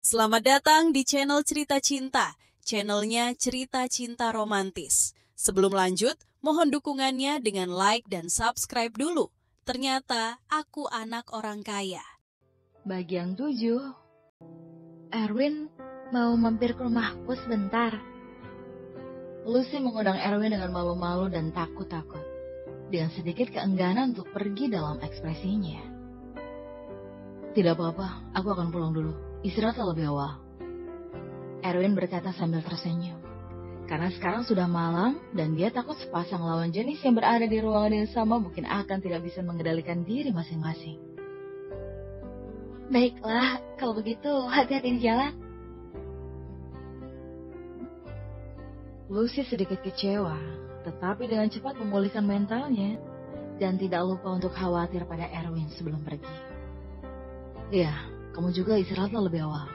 Selamat datang di channel Cerita Cinta, channelnya Cerita Cinta Romantis. Sebelum lanjut, mohon dukungannya dengan like dan subscribe dulu. Ternyata aku anak orang kaya. Bagian 7. Erwin mau mampir ke rumahku sebentar. Lucy mengundang Erwin dengan malu-malu dan takut-takut, dengan sedikit keengganan untuk pergi dalam ekspresinya. Tidak apa-apa, aku akan pulang dulu. Istirahat lebih awal. Erwin berkata sambil tersenyum. Karena sekarang sudah malam dan dia takut sepasang lawan jenis yang berada di ruangan yang sama mungkin akan tidak bisa mengendalikan diri masing-masing. Baiklah, kalau begitu hati-hati di jalan. Lucy sedikit kecewa, tetapi dengan cepat memulihkan mentalnya dan tidak lupa untuk khawatir pada Erwin sebelum pergi. Ya, kamu juga istirahatlah lebih awal.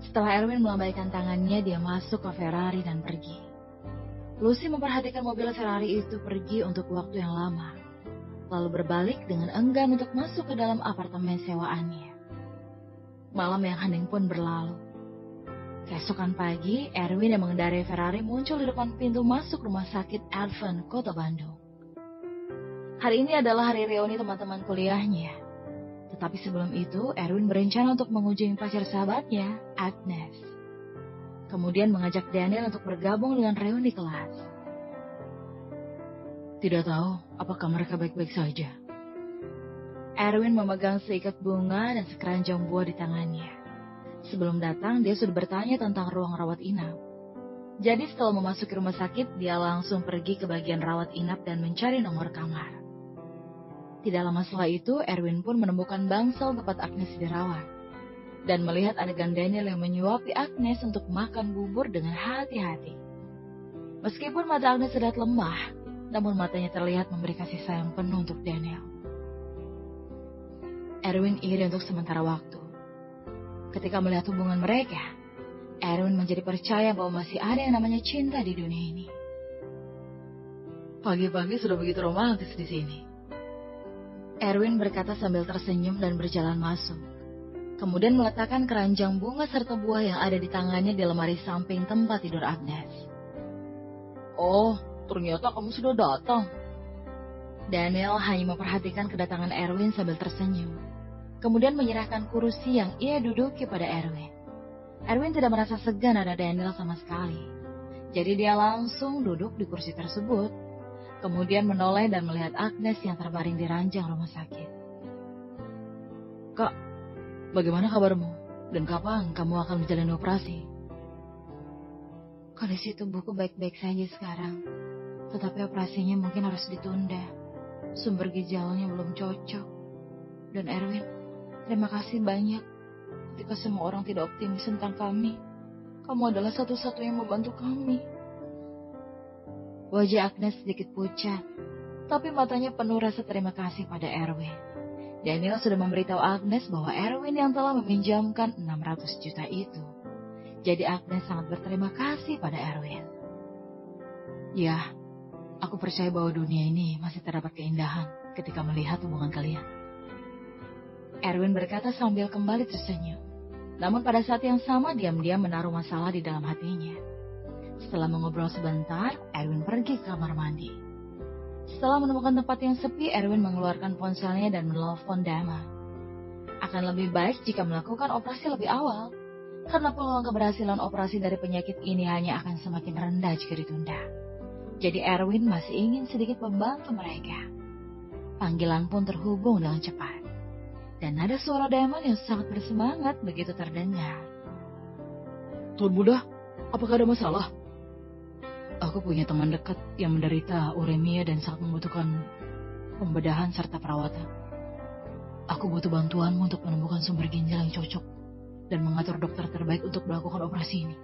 Setelah Erwin melambaikan tangannya, dia masuk ke Ferrari dan pergi. Lucy memperhatikan mobil Ferrari itu pergi untuk waktu yang lama, lalu berbalik dengan enggan untuk masuk ke dalam apartemen sewaannya. Malam yang hening pun berlalu. Keesokan pagi, Erwin yang mengendarai Ferrari muncul di depan pintu masuk rumah sakit Advent, Kota Bandung. Hari ini adalah hari reuni teman-teman kuliahnya. Tetapi sebelum itu, Erwin berencana untuk mengunjungi pacar sahabatnya, Agnes. Kemudian mengajak Daniel untuk bergabung dengan reuni kelas. Tidak tahu apakah mereka baik-baik saja. Erwin memegang seikat bunga dan sekeranjang buah di tangannya. Sebelum datang, dia sudah bertanya tentang ruang rawat inap. Jadi setelah memasuki rumah sakit, dia langsung pergi ke bagian rawat inap dan mencari nomor kamar. Tidak lama setelah itu, Erwin pun menemukan bangsal tempat Agnes dirawat. Dan melihat adegan Daniel yang menyuapi Agnes untuk makan bubur dengan hati-hati. Meskipun mata Agnes terlihat lemah, namun matanya terlihat memberi kasih sayang penuh untuk Daniel. Erwin iri untuk sementara waktu. Ketika melihat hubungan mereka, Erwin menjadi percaya bahwa masih ada yang namanya cinta di dunia ini. Pagi-pagi sudah begitu romantis di sini. Erwin berkata sambil tersenyum dan berjalan masuk. Kemudian meletakkan keranjang bunga serta buah yang ada di tangannya di lemari samping tempat tidur Agnes. Oh, ternyata kamu sudah datang. Daniel hanya memperhatikan kedatangan Erwin sambil tersenyum. Kemudian menyerahkan kursi yang ia duduki pada Erwin. Erwin tidak merasa segan ada Daniel sama sekali. Jadi dia langsung duduk di kursi tersebut. Kemudian menoleh dan melihat Agnes yang terbaring di ranjang rumah sakit. Kak, bagaimana kabarmu? Dan kapan kamu akan menjalani operasi? Kondisi tubuhku baik-baik saja sekarang. Tetapi operasinya mungkin harus ditunda. Sumber ginjalnya belum cocok. Dan Erwin, terima kasih banyak. Ketika semua orang tidak optimis tentang kami, kamu adalah satu-satunya yang membantu kami. Wajah Agnes sedikit pucat, tapi matanya penuh rasa terima kasih pada Erwin. Daniel sudah memberitahu Agnes bahwa Erwin yang telah meminjamkan 600 juta itu. Jadi Agnes sangat berterima kasih pada Erwin. Ya, aku percaya bahwa dunia ini masih terdapat keindahan ketika melihat hubungan kalian. Erwin berkata sambil kembali tersenyum. Namun pada saat yang sama diam-diam menaruh masalah di dalam hatinya. Setelah mengobrol sebentar, Erwin pergi ke kamar mandi. Setelah menemukan tempat yang sepi, Erwin mengeluarkan ponselnya dan menelpon Dama. Akan lebih baik jika melakukan operasi lebih awal, karena peluang keberhasilan operasi dari penyakit ini hanya akan semakin rendah jika ditunda. Jadi Erwin masih ingin sedikit membantu mereka. Panggilan pun terhubung dengan cepat. Dan ada suara Damon yang sangat bersemangat begitu terdengar. Tuan muda, apakah ada masalah? Aku punya teman dekat yang menderita uremia dan sangat membutuhkan pembedahan serta perawatan. Aku butuh bantuanmu untuk menemukan sumber ginjal yang cocok dan mengatur dokter terbaik untuk melakukan operasi ini.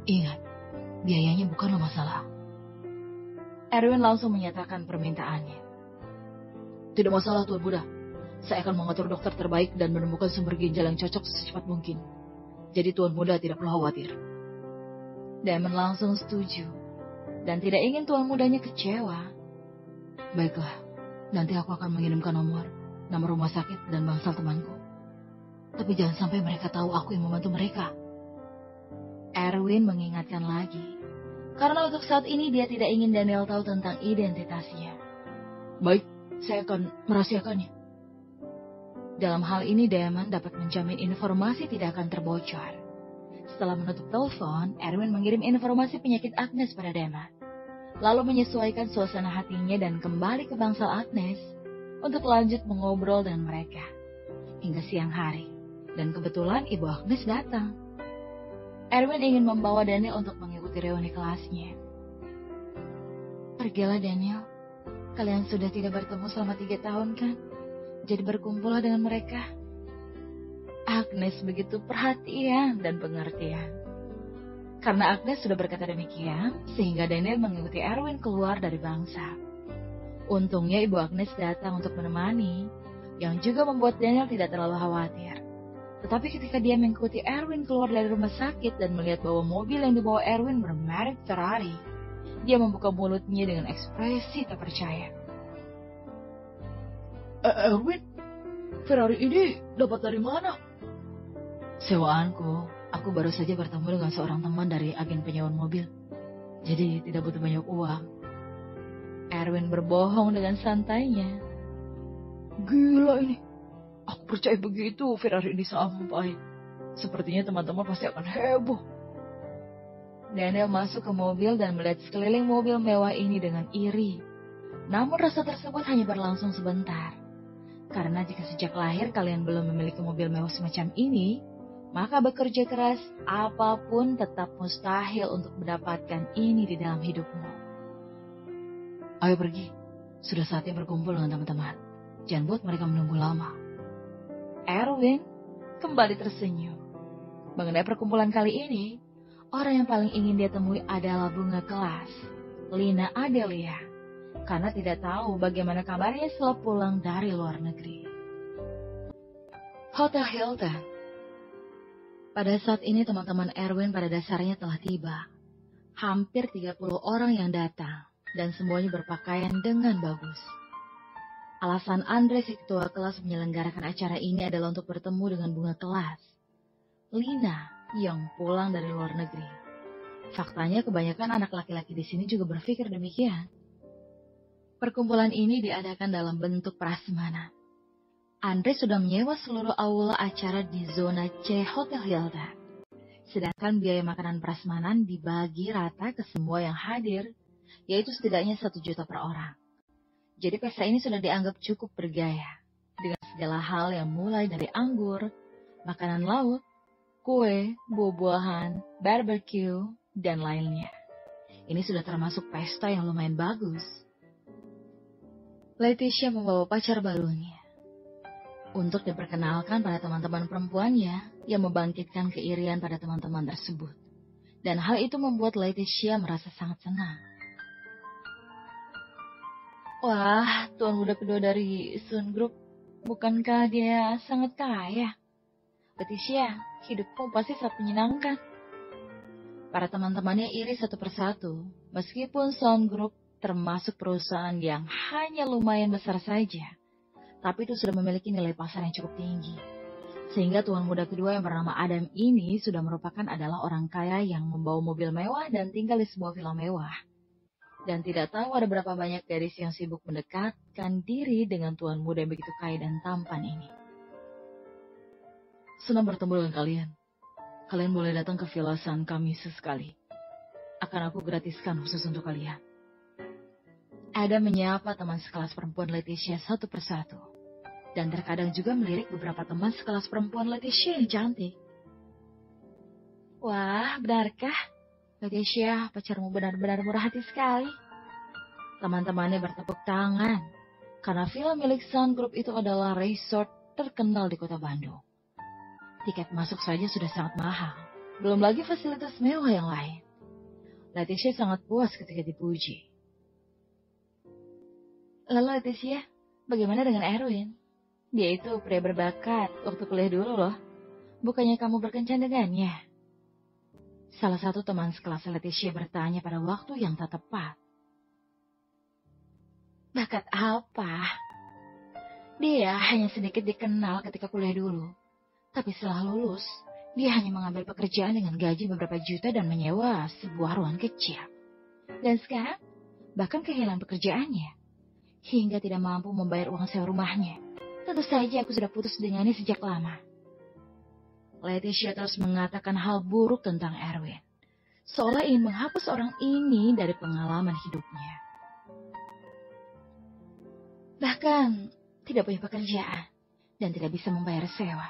Ingat, biayanya bukanlah masalah. Erwin langsung menyatakan permintaannya. Tidak masalah, Tuan muda. Saya akan mengatur dokter terbaik dan menemukan sumber ginjal yang cocok secepat mungkin. Jadi Tuan muda tidak perlu khawatir. Damon langsung setuju dan tidak ingin tuan mudanya kecewa. Baiklah, nanti aku akan mengirimkan nomor rumah sakit dan bangsal temanku. Tapi jangan sampai mereka tahu aku yang membantu mereka. Erwin mengingatkan lagi. Karena untuk saat ini dia tidak ingin Daniel tahu tentang identitasnya. Baik, saya akan merahasiakannya. Dalam hal ini Damon dapat menjamin informasi tidak akan terbocor. Setelah menutup telepon, Erwin mengirim informasi penyakit Agnes pada Damon. Lalu menyesuaikan suasana hatinya dan kembali ke bangsal Agnes untuk lanjut mengobrol dengan mereka. Hingga siang hari. Dan kebetulan Ibu Agnes datang. Erwin ingin membawa Daniel untuk mengikuti reuni kelasnya. Pergilah Daniel. Kalian sudah tidak bertemu selama 3 tahun kan? Jadi berkumpullah dengan mereka. Agnes begitu perhatian dan pengertian. Karena Agnes sudah berkata demikian, sehingga Daniel mengikuti Erwin keluar dari bangsa. Untungnya Ibu Agnes datang untuk menemani, yang juga membuat Daniel tidak terlalu khawatir. Tetapi ketika dia mengikuti Erwin keluar dari rumah sakit dan melihat bahwa mobil yang dibawa Erwin bermerek Ferrari, dia membuka mulutnya dengan ekspresi tak percaya. Erwin, Ferrari ini dapat dari mana? Sewaanku, aku baru saja bertemu dengan seorang teman dari agen penyewaan mobil. Jadi tidak butuh banyak uang. Erwin berbohong dengan santainya. Gila ini. Aku percaya begitu Ferrari ini sampai. Sepertinya teman-teman pasti akan heboh. Daniel masuk ke mobil dan melihat sekeliling mobil mewah ini dengan iri. Namun rasa tersebut hanya berlangsung sebentar. Karena jika sejak lahir kalian belum memiliki mobil mewah semacam ini, maka bekerja keras apapun tetap mustahil untuk mendapatkan ini di dalam hidupmu. Ayo pergi, sudah saatnya berkumpul dengan teman-teman. Jangan buat mereka menunggu lama. Erwin kembali tersenyum. Mengenai perkumpulan kali ini, orang yang paling ingin dia temui adalah bunga kelas, Lina Adelia, karena tidak tahu bagaimana kabarnya setelah pulang dari luar negeri. Hotel Hilton. Pada saat ini teman-teman Erwin pada dasarnya telah tiba. Hampir 30 orang yang datang, dan semuanya berpakaian dengan bagus. Alasan Andre si ketua kelas menyelenggarakan acara ini adalah untuk bertemu dengan bunga kelas, Lina, yang pulang dari luar negeri. Faktanya kebanyakan anak laki-laki di sini juga berpikir demikian. Perkumpulan ini diadakan dalam bentuk prasmanan. Andre sudah menyewa seluruh aula acara di zona C Hotel Hilton. Sedangkan biaya makanan prasmanan dibagi rata ke semua yang hadir, yaitu setidaknya 1 juta per orang. Jadi pesta ini sudah dianggap cukup bergaya, dengan segala hal yang mulai dari anggur, makanan laut, kue, buah-buahan, barbecue, dan lainnya. Ini sudah termasuk pesta yang lumayan bagus. Leticia membawa pacar barunya untuk diperkenalkan pada teman-teman perempuannya yang membangkitkan keirian pada teman-teman tersebut. Dan hal itu membuat Leticia merasa sangat senang. Wah, tuan muda kedua dari Sun Group, bukankah dia sangat kaya? Leticia, hidupmu pasti sangat menyenangkan. Para teman-temannya iri satu persatu, meskipun Sun Group termasuk perusahaan yang hanya lumayan besar saja. Tapi itu sudah memiliki nilai pasar yang cukup tinggi. Sehingga tuan muda kedua yang bernama Adam ini sudah merupakan adalah orang kaya yang membawa mobil mewah dan tinggal di sebuah villa mewah. Dan tidak tahu ada berapa banyak gadis yang sibuk mendekatkan diri dengan tuan muda yang begitu kaya dan tampan ini. Senang bertemu dengan kalian. Kalian boleh datang ke villa San kami sesekali. Akan aku gratiskan khusus untuk kalian. Adam menyapa teman sekelas perempuan Leticia satu persatu. Dan terkadang juga melirik beberapa teman sekelas perempuan Leticia yang cantik. Wah, benarkah? Leticia, pacarmu benar-benar murah hati sekali. Teman-temannya bertepuk tangan. Karena villa milik Sun Group itu adalah resort terkenal di kota Bandung. Tiket masuk saja sudah sangat mahal. Belum lagi fasilitas mewah yang lain. Leticia sangat puas ketika dipuji. Lalu Leticia, bagaimana dengan Erwin? Dia itu pria berbakat waktu kuliah dulu loh. Bukannya kamu berkencan dengannya? Salah satu teman sekelas Leticia bertanya pada waktu yang tak tepat. Bakat apa? Dia hanya sedikit dikenal ketika kuliah dulu. Tapi setelah lulus, dia hanya mengambil pekerjaan dengan gaji beberapa juta dan menyewa sebuah ruangan kecil. Dan sekarang, bahkan kehilangan pekerjaannya, hingga tidak mampu membayar uang sewa rumahnya. Tentu saja aku sudah putus dengannya sejak lama. Leticia terus mengatakan hal buruk tentang Erwin, seolah ingin menghapus orang ini dari pengalaman hidupnya. Bahkan tidak punya pekerjaan dan tidak bisa membayar sewa.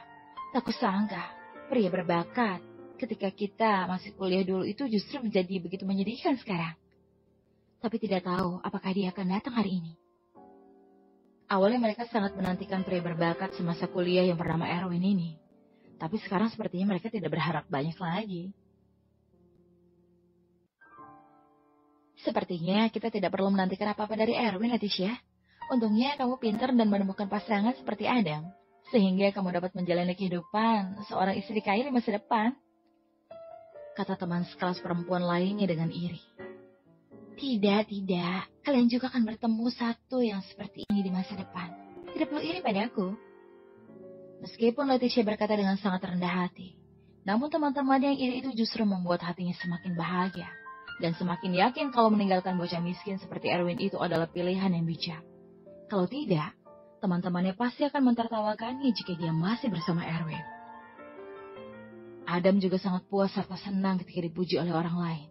Tak kusangka pria berbakat ketika kita masih kuliah dulu itu justru menjadi begitu menyedihkan sekarang. Tapi tidak tahu apakah dia akan datang hari ini. Awalnya mereka sangat menantikan pria berbakat semasa kuliah yang bernama Erwin ini. Tapi sekarang sepertinya mereka tidak berharap banyak lagi. Sepertinya kita tidak perlu menantikan apa-apa dari Erwin, Leticia. Untungnya kamu pintar dan menemukan pasangan seperti Adam, sehingga kamu dapat menjalani kehidupan seorang istri kaya di masa depan. Kata teman sekelas perempuan lainnya dengan iri. Tidak. Kalian juga akan bertemu satu yang seperti ini di masa depan. Tidak perlu iri padaku. Meskipun Leticia berkata dengan sangat rendah hati, namun teman-teman yang iri itu justru membuat hatinya semakin bahagia. Dan semakin yakin kalau meninggalkan bocah miskin seperti Erwin itu adalah pilihan yang bijak. Kalau tidak, teman-temannya pasti akan mentertawakannya jika dia masih bersama Erwin. Adam juga sangat puas serta senang ketika dipuji oleh orang lain.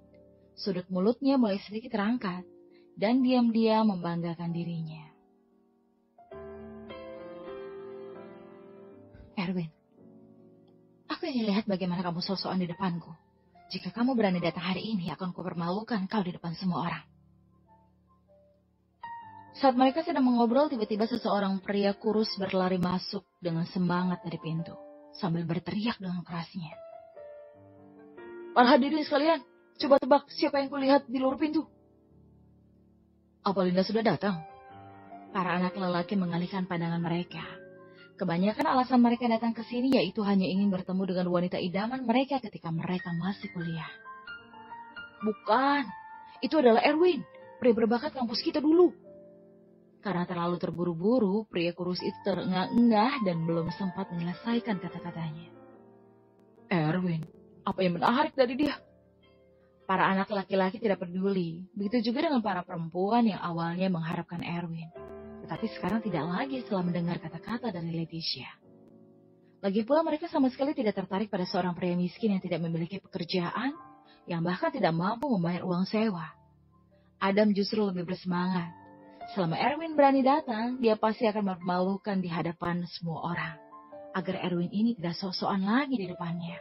Sudut mulutnya mulai sedikit terangkat, dan diam-diam membanggakan dirinya. Erwin, aku ingin lihat bagaimana kamu sosokan di depanku. Jika kamu berani datang hari ini, akan kupermalukan kau di depan semua orang. Saat mereka sedang mengobrol, tiba-tiba seseorang pria kurus berlari masuk dengan semangat dari pintu, sambil berteriak dengan kerasnya. Para hadirin sekalian, coba tebak siapa yang kulihat di luar pintu. Apa Linda sudah datang? Para anak lelaki mengalihkan pandangan mereka. Kebanyakan alasan mereka datang ke sini yaitu hanya ingin bertemu dengan wanita idaman mereka ketika mereka masih kuliah. Bukan, itu adalah Erwin, pria berbakat kampus kita dulu. Karena terlalu terburu-buru, pria kurus itu terengah-engah dan belum sempat menyelesaikan kata-katanya. Erwin, apa yang menarik dari dia? Para anak laki-laki tidak peduli. Begitu juga dengan para perempuan yang awalnya mengharapkan Erwin. Tetapi sekarang tidak lagi setelah mendengar kata-kata dari Leticia. Lagi pula mereka sama sekali tidak tertarik pada seorang pria miskin yang tidak memiliki pekerjaan, yang bahkan tidak mampu membayar uang sewa. Adam justru lebih bersemangat. Selama Erwin berani datang, dia pasti akan mempermalukan di hadapan semua orang, agar Erwin ini tidak sok-sokan lagi di depannya.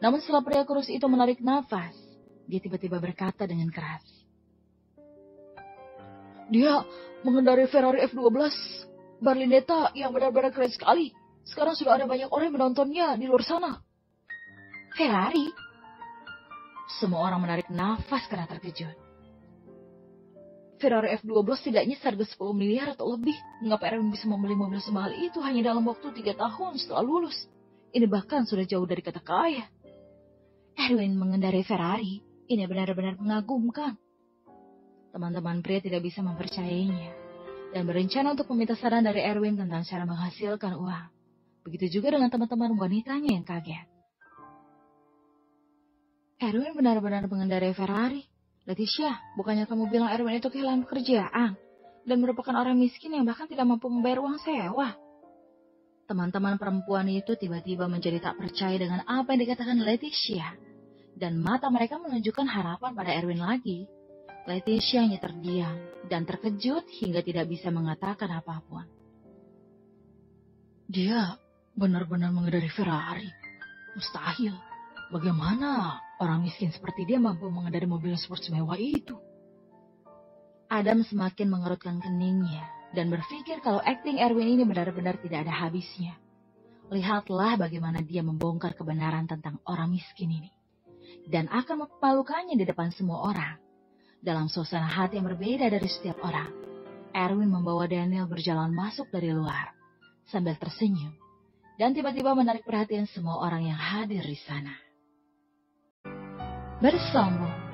Namun setelah pria kurus itu menarik nafas, dia tiba-tiba berkata dengan keras. Dia mengendarai Ferrari F12, Berlinetta yang benar-benar keren sekali. Sekarang sudah ada banyak orang yang menontonnya di luar sana. Ferrari? Semua orang menarik nafas karena terkejut. Ferrari F12 tidaknya seharga 10 miliar atau lebih. Mengapa Erwin bisa membeli mobil semahal itu hanya dalam waktu 3 tahun setelah lulus? Ini bahkan sudah jauh dari kata kaya. Erwin mengendarai Ferrari. Ini benar-benar mengagumkan. Teman-teman pria tidak bisa mempercayainya dan berencana untuk meminta saran dari Erwin tentang cara menghasilkan uang. Begitu juga dengan teman-teman wanitanya yang kaget. Erwin benar-benar mengendarai Ferrari. Leticia, bukannya kamu bilang Erwin itu kehilangan pekerjaan dan merupakan orang miskin yang bahkan tidak mampu membayar uang sewa? Teman-teman perempuan itu tiba-tiba menjadi tak percaya dengan apa yang dikatakan Leticia, dan mata mereka menunjukkan harapan pada Erwin lagi. Leticia hanya terdiam dan terkejut hingga tidak bisa mengatakan apapun. Dia benar-benar mengendarai Ferrari. Mustahil. Bagaimana orang miskin seperti dia mampu mengendarai mobil sport mewah itu? Adam semakin mengerutkan keningnya dan berpikir kalau akting Erwin ini benar-benar tidak ada habisnya. Lihatlah bagaimana dia membongkar kebenaran tentang orang miskin ini. Dan akan memalukannya di depan semua orang. Dalam suasana hati yang berbeda dari setiap orang, Erwin membawa Daniel berjalan masuk dari luar, sambil tersenyum, dan tiba-tiba menarik perhatian semua orang yang hadir di sana. Bersombong,